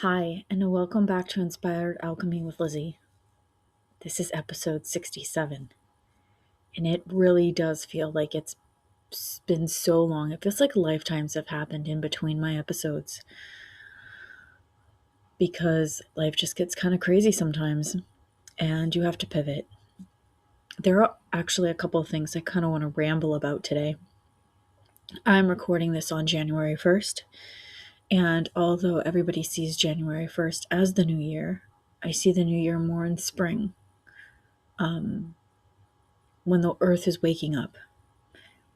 Hi, and welcome back to Inspired Alchemy with Lizzie. This is episode 67, and it really does feel like it's been so long. It feels like lifetimes have happened in between my episodes because life just gets kind of crazy sometimes, and you have to pivot. There are actually a couple of things I kind of want to ramble about today. I'm recording this on January 1st, and although everybody sees January 1st as the new year, I see the new year more in spring. When the earth is waking up.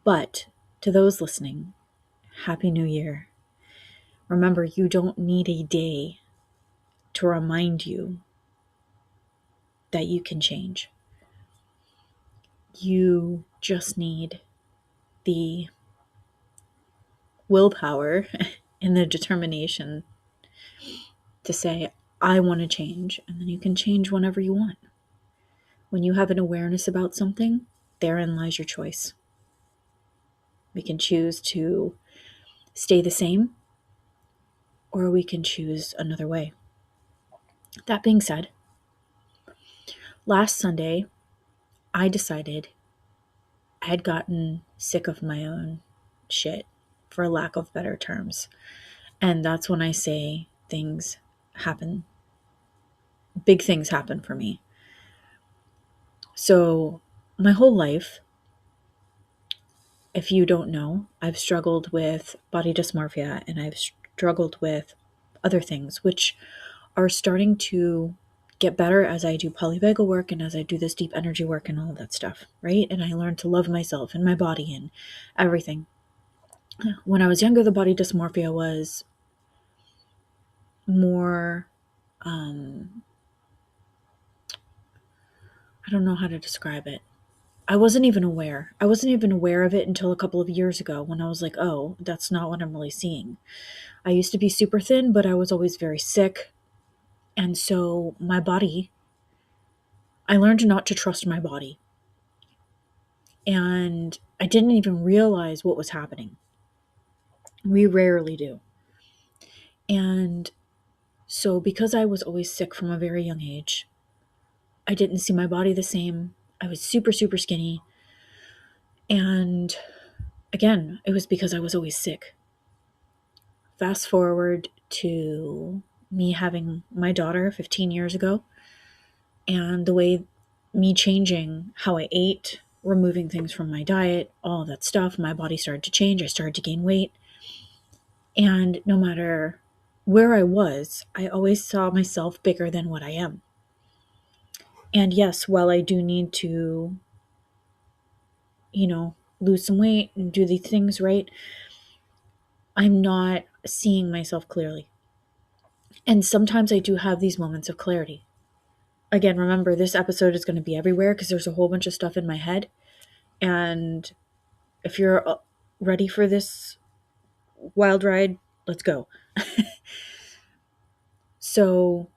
But to those listening, Happy New Year. Remember, you don't need a day to remind you that you can change. You just need the willpower and the determination to say, I want to change, and then you can change whenever you want. When you have an awareness about something, therein lies your choice. We can choose to stay the same, or we can choose another way. That being said, last Sunday, I decided I had gotten sick of my own shit, for lack of better terms. And that's when I say things happen. Big things happen for me. So, my whole life, if you don't know, I've struggled with body dysmorphia and I've struggled with other things, which are starting to get better as I do polyvagal work and as I do this deep energy work and all of that stuff, right? And I learn to love myself and my body and everything. When I was younger, the body dysmorphia was more, I don't know how to describe it. I wasn't even aware. I wasn't even aware of it until a couple of years ago when I was like, oh, that's not what I'm really seeing. I used to be super thin, but I was always very sick. And so my body, I learned not to trust my body. And I didn't even realize what was happening. We rarely do. And so because I was always sick from a very young age, I didn't see my body the same. I was super, super skinny. And again, it was because I was always sick. Fast forward to me having my daughter 15 years ago, and the way me changing how I ate, removing things from my diet, all of that stuff, my body started to change. I started to gain weight. And no matter where I was, I always saw myself bigger than what I am. And yes, while I do need to, lose some weight and do these things right, I'm not seeing myself clearly. And sometimes I do have these moments of clarity. Again, remember, this episode is going to be everywhere because there's a whole bunch of stuff in my head. And if you're ready for this wild ride, let's go. So,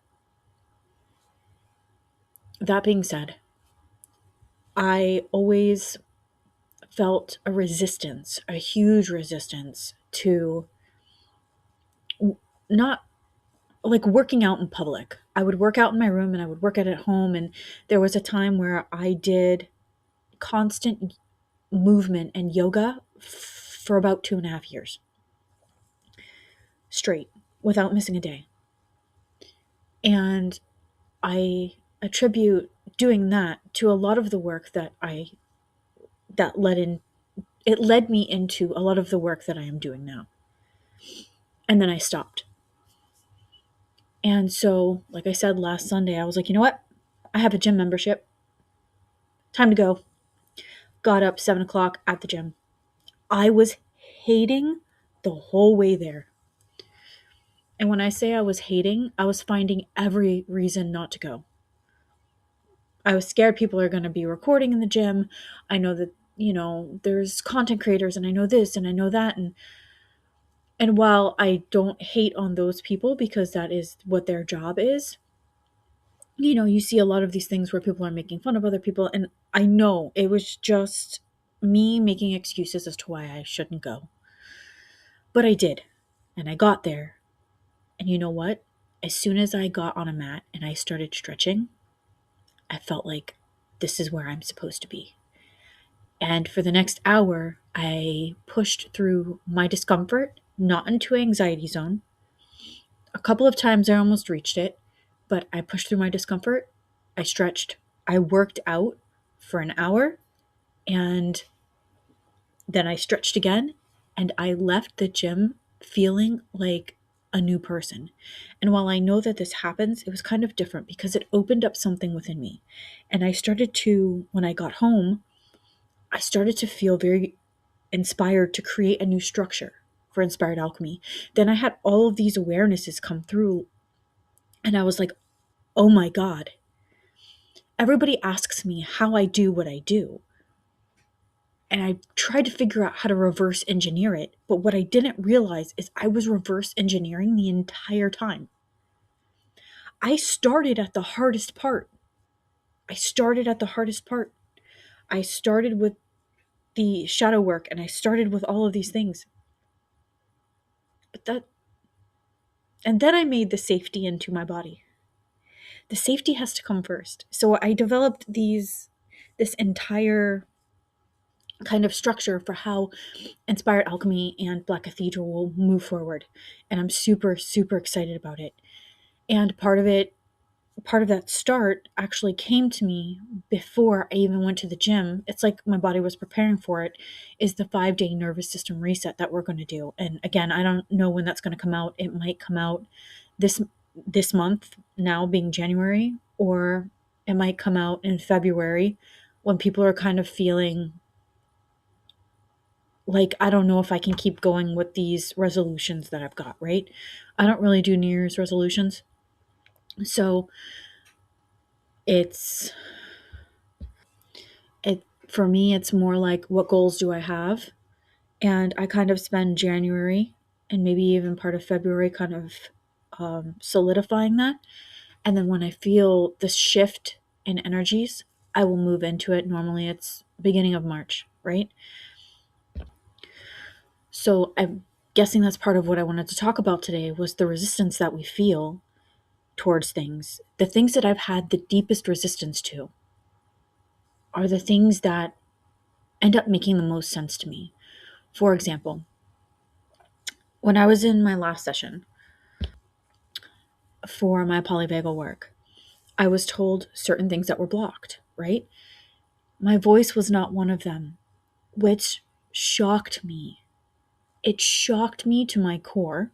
that being said, I always felt a resistance, a huge resistance to not like working out in public. I would work out in my room and I would work out at home. And there was a time where I did constant movement and yoga for about 2.5 years straight without missing a day. And I attribute doing that to a lot of the work that led me into a lot of the work that I am doing now. And then I stopped. And so, like I said last Sunday, I was like, you know what? I have a gym membership. Time to go. Got up 7 o'clock at the gym. I was hating the whole way there. And when I say I was hating, I was finding every reason not to go. I was scared people are going to be recording in the gym. I know that, there's content creators and I know this and I know that. And while I don't hate on those people because that is what their job is, you see a lot of these things where people are making fun of other people. And I know it was just me making excuses as to why I shouldn't go. But I did. And I got there. And you know what? as soon as I got on a mat and I started stretching, I felt like this is where I'm supposed to be. And for the next hour, I pushed through my discomfort, not into anxiety zone. A couple of times I almost reached it, but I pushed through my discomfort. I stretched. I worked out for an hour, and then I stretched again, and I left the gym feeling like a new person. And while I know that this happens, it was kind of different because it opened up something within me. And I started to, when I got home, I started to feel very inspired to create a new structure for Inspired Alchemy. Then I had all of these awarenesses come through, and I was like, oh my God. Everybody asks me how I do what I do. And I tried to figure out how to reverse engineer it. But what I didn't realize is I was reverse engineering the entire time. I started at the hardest part. I started at the hardest part. I started with the shadow work and I started with all of these things. But that, and then I made the safety into my body. The safety has to come first. So I developed this entire kind of structure for how Inspired Alchemy and Black Cathedral will move forward. And I'm super, super excited about it. And part of that start actually came to me before I even went to the gym. It's like my body was preparing for it, is the 5-day nervous system reset that we're going to do. And again, I don't know when that's going to come out. It might come out this month, now being January, or it might come out in February when people are kind of feeling like, I don't know if I can keep going with these resolutions that I've got, right? I don't really do New Year's resolutions. So it's it for me, it's more like, what goals do I have? And I kind of spend January and maybe even part of February kind of solidifying that. And then when I feel this shift in energies, I will move into it. Normally it's beginning of March, right? So I'm guessing that's part of what I wanted to talk about today was the resistance that we feel towards things. The things that I've had the deepest resistance to are the things that end up making the most sense to me. For example, when I was in my last session for my polyvagal work, I was told certain things that were blocked, right? My voice was not one of them, which shocked me. It shocked me to my core.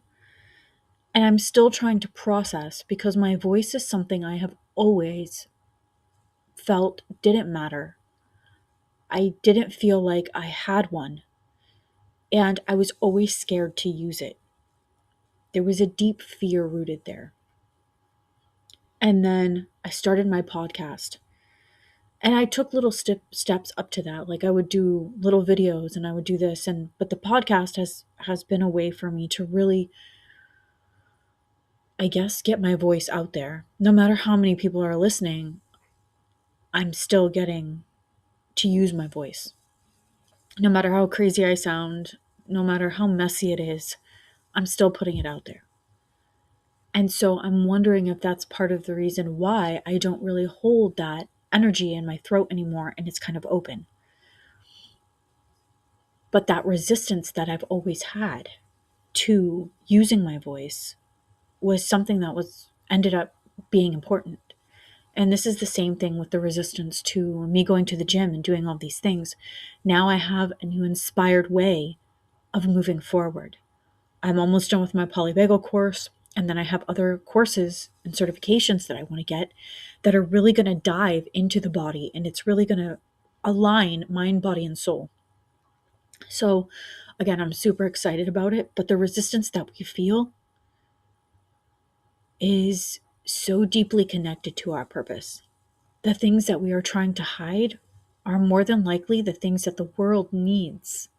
And I'm still trying to process because my voice is something I have always felt didn't matter. I didn't feel like I had one. And I was always scared to use it. There was a deep fear rooted there. And then I started my podcast. And I took little steps up to that. Like I would do little videos and I would do this, but the podcast has been a way for me to really, I guess, get my voice out there. No matter how many people are listening, I'm still getting to use my voice. No matter how crazy I sound, no matter how messy it is, I'm still putting it out there. And so I'm wondering if that's part of the reason why I don't really hold that energy in my throat anymore and it's kind of open. But that resistance that I've always had to using my voice was something that was ended up being important. And this is the same thing with the resistance to me going to the gym and doing all these things. Now I have a new inspired way of moving forward. I'm almost done with my polyvagal course, and then I have other courses and certifications that I want to get that are really going to dive into the body, and it's really going to align mind, body, and soul. So again, I'm super excited about it, but the resistance that we feel is so deeply connected to our purpose. The things that we are trying to hide are more than likely the things that the world needs.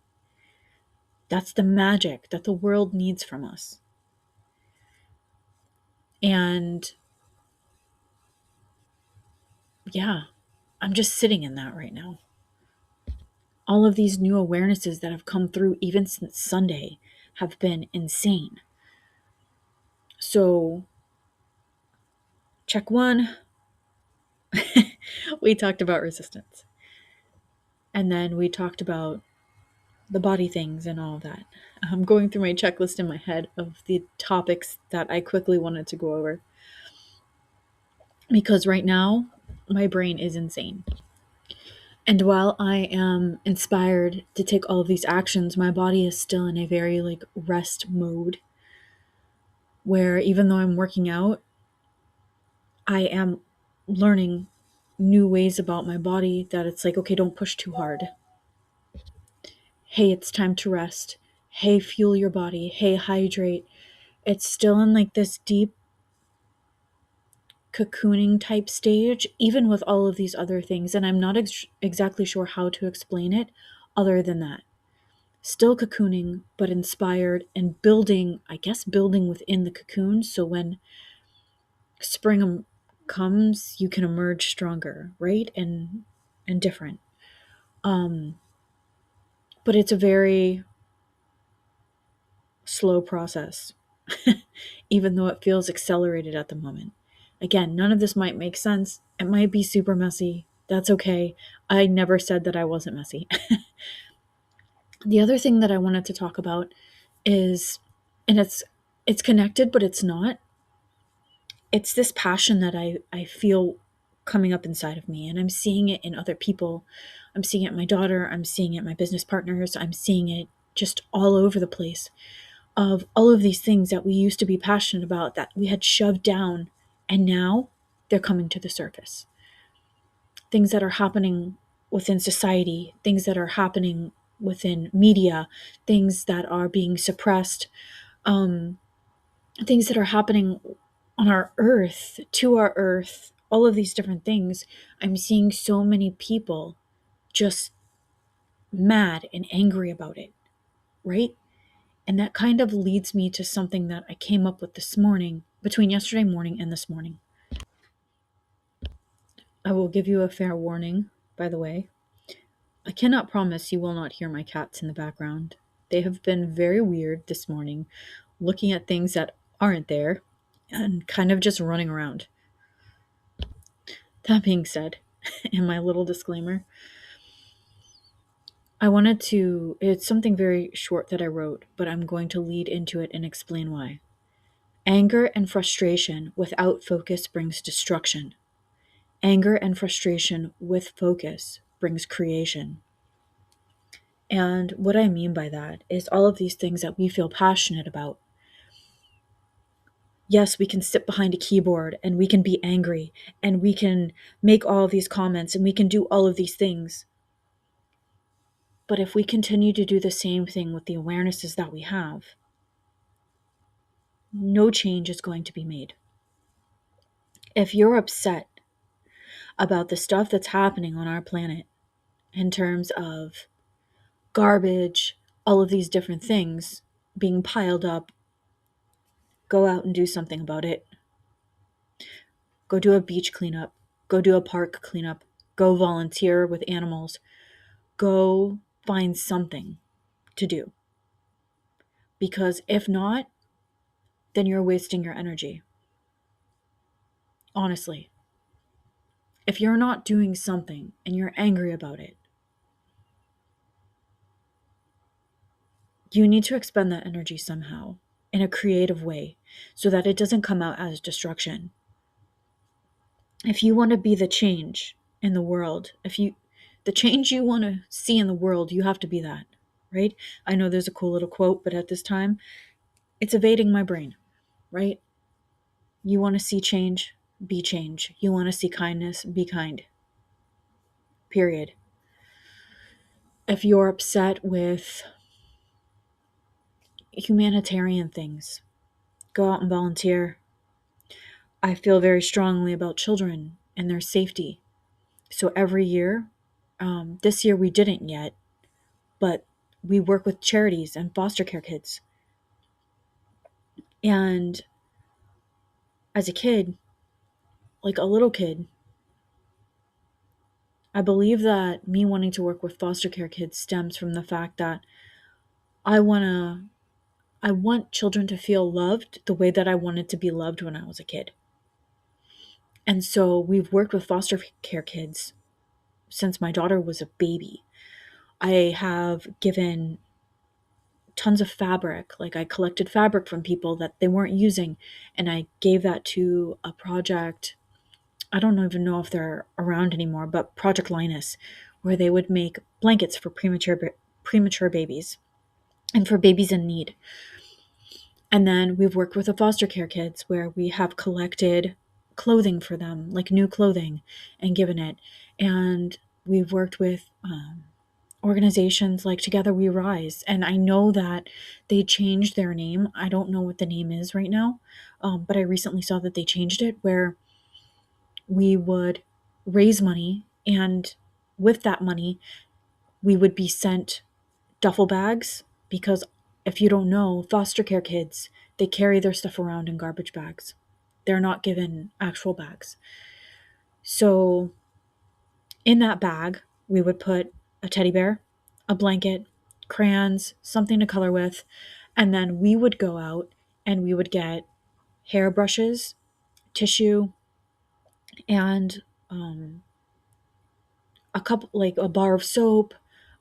That's the magic that the world needs from us. And yeah, I'm just sitting in that right now. All of these new awarenesses that have come through even since Sunday have been insane. So check one, we talked about resistance. And then we talked about the body things and all of that. I'm going through my checklist in my head of the topics that I quickly wanted to go over. Because right now, my brain is insane. And while I am inspired to take all of these actions, my body is still in a very like rest mode where even though I'm working out, I am learning new ways about my body that it's like, okay, don't push too hard. Hey, it's time to rest. Hey, fuel your body. Hey, hydrate. It's still in like this deep cocooning type stage, even with all of these other things. And I'm not exactly sure how to explain it other than that. Still cocooning, but inspired and building, I guess, building within the cocoon. So when spring comes, you can emerge stronger, right? And different. But it's a very slow process, even though it feels accelerated at the moment. Again, none of this might make sense. It might be super messy. That's okay. I never said that I wasn't messy. The other thing that I wanted to talk about is, and it's connected, but it's not. It's this passion that I feel coming up inside of me, and I'm seeing it in other people. I'm seeing it in my daughter. I'm seeing it in my business partners. I'm seeing it just all over the place, of all of these things that we used to be passionate about that we had shoved down, and now they're coming to the surface. Things that are happening within society, things that are happening within media, things that are being suppressed, things that are happening on our earth, to our earth, all of these different things. I'm seeing so many people just mad and angry about it, right? And that kind of leads me to something that I came up with this morning, between yesterday morning and this morning. I will give you a fair warning, by the way. I cannot promise you will not hear my cats in the background. They have been very weird this morning, looking at things that aren't there and kind of just running around. That being said, in my little disclaimer, it's something very short that I wrote, but I'm going to lead into it and explain why. Anger and frustration without focus brings destruction. Anger and frustration with focus brings creation. And what I mean by that is all of these things that we feel passionate about. Yes, we can sit behind a keyboard and we can be angry and we can make all of these comments and we can do all of these things. But if we continue to do the same thing with the awarenesses that we have, no change is going to be made. If you're upset about the stuff that's happening on our planet in terms of garbage, all of these different things being piled up, go out and do something about it. Go do a beach cleanup. Go do a park cleanup. Go volunteer with animals. Go find something to do. Because if not, then you're wasting your energy. Honestly. If you're not doing something and you're angry about it, you need to expend that energy somehow in a creative way so that it doesn't come out as destruction. If you want to be the change in the world, the change you want to see in the world, you have to be that, right? I know there's a cool little quote, but at this time, it's evading my brain, right? You want to see change, be change. You want to see kindness, be kind. Period. If you're upset with humanitarian things, go out and volunteer. I feel very strongly about children and their safety. So every year, this year we didn't yet, but we work with charities and foster care kids. And as a kid, like a little kid, I believe that me wanting to work with foster care kids stems from the fact that I want children to feel loved the way that I wanted to be loved when I was a kid. And so we've worked with foster care kids since my daughter was a baby. I have given tons of fabric. Like, I collected fabric from people that they weren't using, and I gave that to a project. I don't even know if they're around anymore, but Project Linus, where they would make blankets for premature babies and for babies in need. And then we've worked with the foster care kids where we have collected clothing for them, like new clothing, and given it. And we've worked with organizations like Together We Rise. And I know that they changed their name. I don't know what the name is right now, but I recently saw that they changed it, where we would raise money, and with that money, we would be sent duffel bags, because if you don't know, foster care kids, they carry their stuff around in garbage bags. They're not given actual bags. So in that bag, we would put a teddy bear, a blanket, crayons, something to color with, and then we would go out and we would get hairbrushes, tissue, and a couple, like a bar of soap,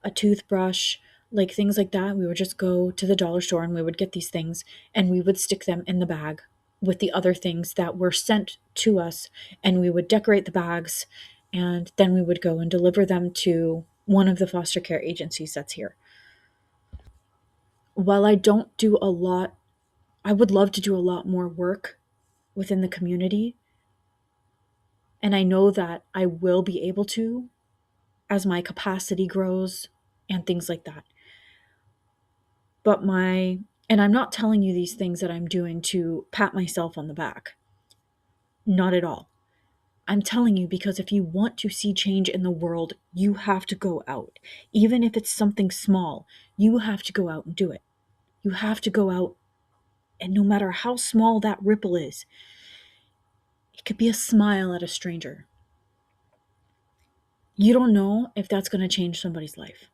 a toothbrush, like things like that. We would just go to the dollar store and we would get these things, and we would stick them in the bag with the other things that were sent to us, and we would decorate the bags, and then we would go and deliver them to one of the foster care agencies that's here. While I don't do a lot, I would love to do a lot more work within the community, and I know that I will be able to as my capacity grows and things like that. But and I'm not telling you these things that I'm doing to pat myself on the back. Not at all. I'm telling you because if you want to see change in the world, you have to go out. Even if it's something small, you have to go out and do it. You have to go out, and no matter how small that ripple is, it could be a smile at a stranger. You don't know if that's going to change somebody's life.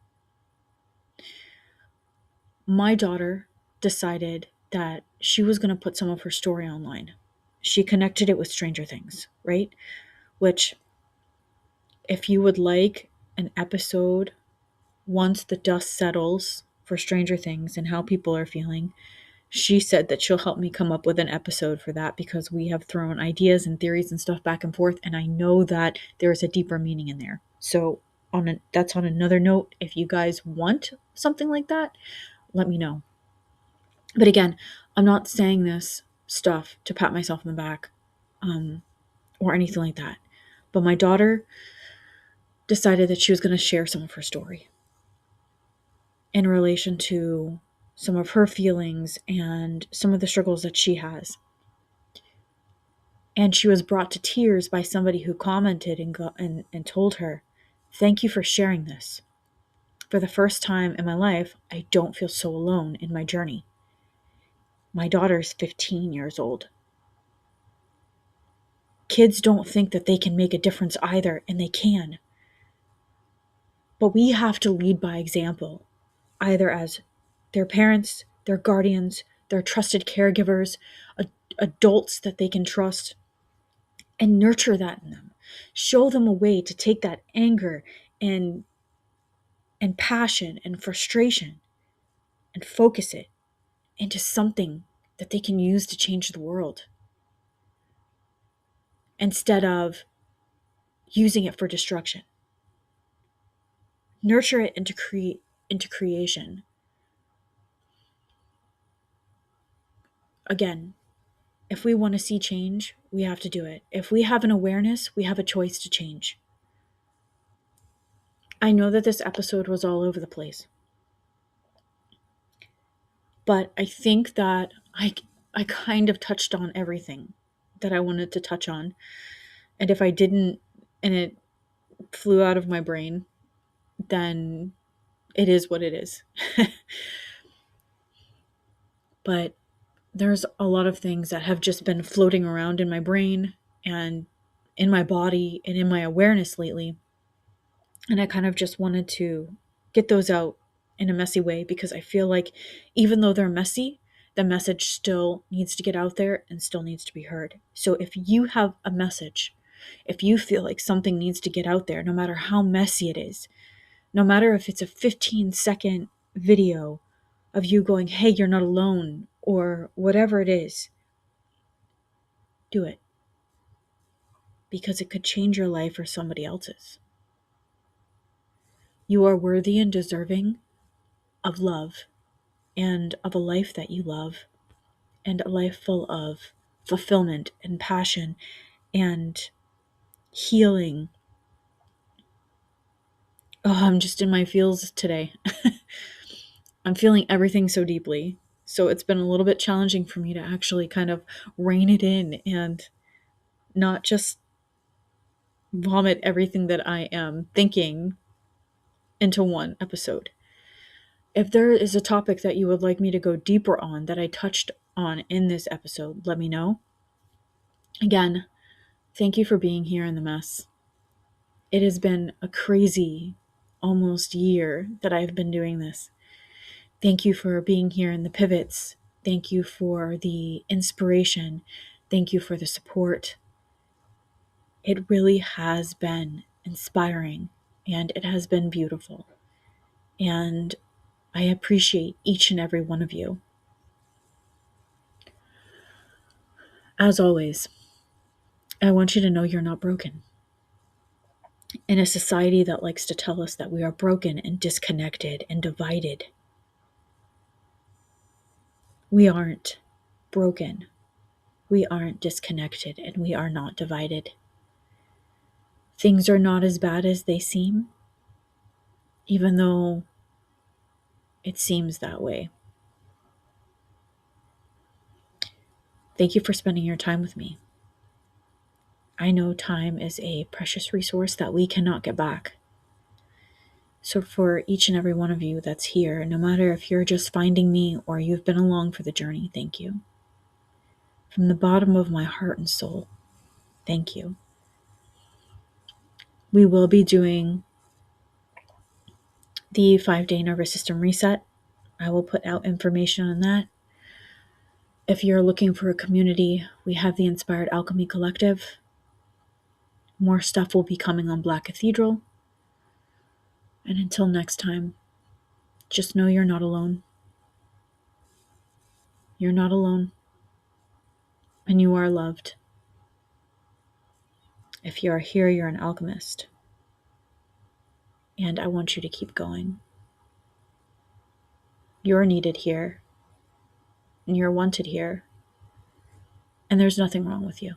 My daughter decided that she was going to put some of her story online. She connected it with Stranger Things, right? Which, if you would like an episode once the dust settles for Stranger Things and how people are feeling, she said that she'll help me come up with an episode for that, because we have thrown ideas and theories and stuff back and forth, and I know that there is a deeper meaning in there. So that's on another note. If you guys want something like that, let me know. But again, I'm not saying this stuff to pat myself on the back or anything like that. But my daughter decided that she was going to share some of her story in relation to some of her feelings and some of the struggles that she has. And she was brought to tears by somebody who commented and told her, "Thank you for sharing this. For the first time in my life, I don't feel so alone in my journey." My daughter's 15 years old. Kids don't think that they can make a difference either, and they can. But we have to lead by example, either as their parents, their guardians, their trusted caregivers, adults that they can trust, and nurture that in them. Show them a way to take that anger and passion and frustration and focus it into something that they can use to change the world, instead of using it for destruction. Nurture it into creation. Again, if we want to see change, we have to do it. If we have an awareness, we have a choice to change. I know that this episode was all over the place, but I think that I kind of touched on everything that I wanted to touch on. And if I didn't, and it flew out of my brain, then it is what it is. But there's a lot of things that have just been floating around in my brain and in my body and in my awareness lately. And I kind of just wanted to get those out in a messy way, because I feel like even though they're messy, the message still needs to get out there and still needs to be heard. So if you have a message if you feel like something needs to get out there, no matter how messy it is, no matter if it's a 15-second video of you going, hey, you're not alone, or whatever it is, do it. Because it could change your life or somebody else's. You are worthy and deserving of love, and of a life that you love, and a life full of fulfillment and passion and healing. Oh, I'm just in my feels today. I'm feeling everything so deeply. So it's been a little bit challenging for me to actually kind of rein it in and not just vomit everything that I am thinking into one episode. If there is a topic that you would like me to go deeper on that I touched on in this episode, let me know. Again, thank you for being here in the mess. It has been a crazy almost year that I've been doing this. Thank you for being here in the pivots. Thank you for the inspiration. Thank you for the support. It really has been inspiring and it has been beautiful. And I appreciate each and every one of you. As always, I want you to know you're not broken. In a society that likes to tell us that we are broken and disconnected and divided, we aren't broken. We aren't disconnected and we are not divided. Things are not as bad as they seem, even though it seems that way. Thank you for spending your time with me. I know time is a precious resource that we cannot get back. So for each and every one of you that's here, no matter if you're just finding me or you've been along for the journey, thank you. From the bottom of my heart and soul, thank you. We will be doing the 5-day nervous system reset. I will put out information on that. If you're looking for a community, we have the Inspired Alchemy Collective. More stuff will be coming on Black Cathedral. And until next time, just know you're not alone. You're not alone. And you are loved. If you are here, you're an alchemist. And I want you to keep going. You're needed here. And you're wanted here. And there's nothing wrong with you.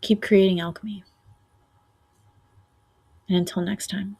Keep creating alchemy. And until next time.